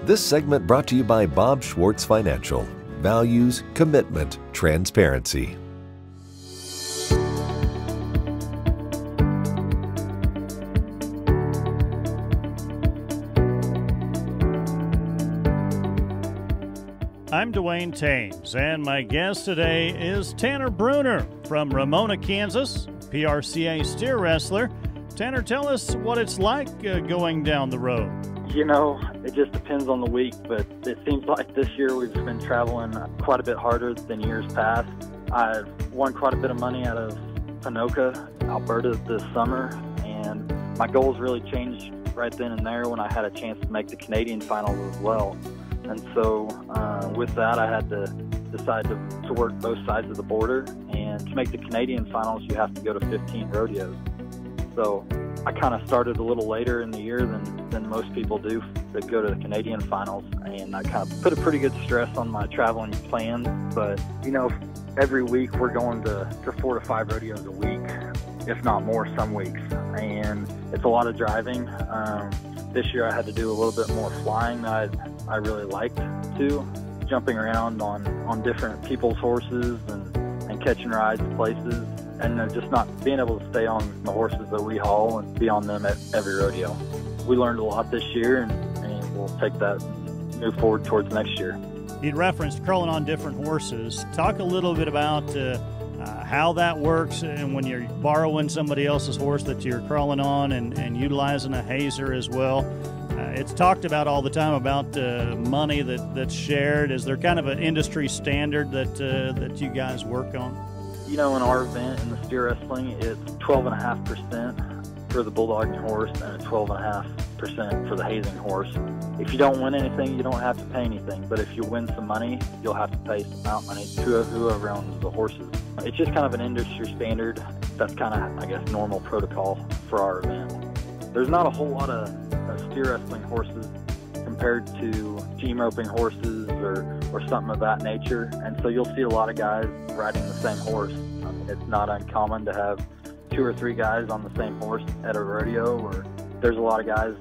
This segment brought to you by Bob Schwartz Financial. Values, commitment, transparency. I'm Duane Toews, and my guest today is Tanner Brunner from Ramona, Kansas, PRCA steer wrestler. Tanner, tell us what it's like going down the road. You know, it just depends on the week, but it seems like this year we've been traveling quite a bit harder than years past. I've won quite a bit of money out of Ponoka, Alberta this summer, and my goals really changed right then and there when I had a chance to make the Canadian finals as well. And so with that, I had to decide to work both sides of the border. And to make the Canadian finals, you have to go to 15 rodeos. So I kind of started a little later in the year than most people do that go to the Canadian finals. And I kind of put a pretty good stress on my traveling plans. But, you know, every week we're going to 4 to 5 rodeos a week, if not more some weeks. And it's a lot of driving. This year I had to do a little bit more flying that I really liked to, jumping around on different people's horses and catching rides places, and just not being able to stay on the horses that we haul and be on them at every rodeo. We learned a lot this year, and we'll take that and move forward towards next year. You referenced curling on different horses. Talk a little bit about how that works, and when you're borrowing somebody else's horse that you're crawling on and utilizing a hazer as well. It's talked about all the time about money that's shared. Is there kind of an industry standard that you guys work on? You know, in our event in the steer wrestling, it's 12.5% for the bulldogging horse and 12.5% for the hazing horse. If you don't win anything, you don't have to pay anything. But if you win some money, you'll have to pay some amount of money to whoever owns the horses. It's just kind of an industry standard. That's kind of, I guess, normal protocol for our event. There's not a whole lot of steer wrestling horses compared to team roping horses or something of that nature. And so you'll see a lot of guys riding the same horse. I mean, it's not uncommon to have 2 or 3 guys on the same horse at a rodeo, or there's a lot of guys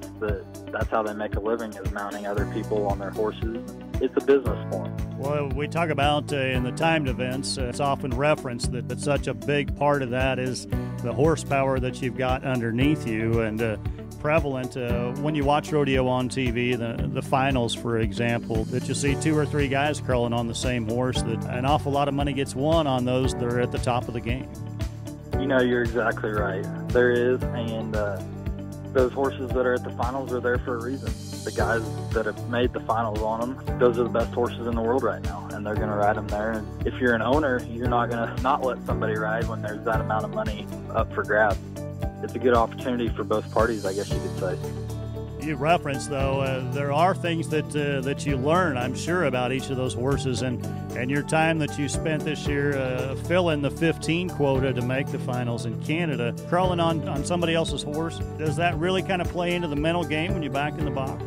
that's how they make a living, is mounting other people on their horses. It's a business for them. Well, we talk about in the timed events, it's often referenced that such a big part of that is the horsepower that you've got underneath you, and prevalent when you watch rodeo on TV, the finals, for example, that you see 2 or 3 guys curling on the same horse, that an awful lot of money gets won on those that are at the top of the game. You know, you're exactly right. There is, and those horses that are at the finals are there for a reason. The guys that have made the finals on them, those are the best horses in the world right now, and they're going to ride them there. And if you're an owner, you're not going to not let somebody ride when there's that amount of money up for grabs. It's a good opportunity for both parties, I guess you could say. You referenced, though, there are things that you learn, I'm sure, about each of those horses, and your time that you spent this year filling the 15 quota to make the finals in Canada, crawling on somebody else's horse. Does that really kind of play into the mental game when you're back in the box?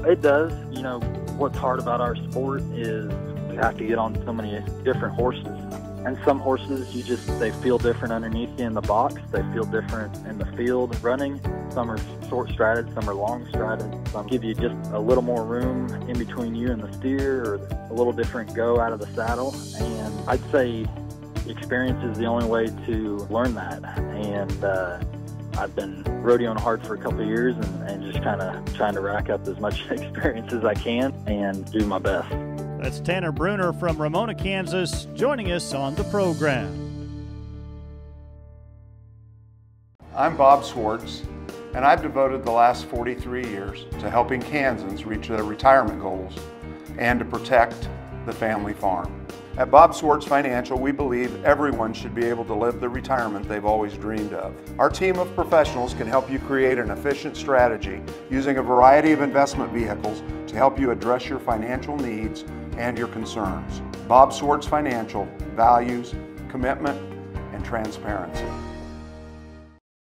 It does. You know, what's hard about our sport is you have to get on so many different horses. And some horses, they feel different underneath you in the box. They feel different in the field running. Some are short-strided, some are long-strided. Some give you just a little more room in between you and the steer, or a little different go out of the saddle. And I'd say experience is the only way to learn that. And I've been rodeoing hard for a couple of years and just kind of trying to rack up as much experience as I can and do my best. That's Tanner Brunner from Ramona, Kansas, joining us on the program. I'm Bob Schwartz, and I've devoted the last 43 years to helping Kansans reach their retirement goals and to protect the family farm. At Bob Schwartz Financial, we believe everyone should be able to live the retirement they've always dreamed of. Our team of professionals can help you create an efficient strategy using a variety of investment vehicles to help you address your financial needs and your concerns. Bob Schwartz Financial, values, commitment, and transparency.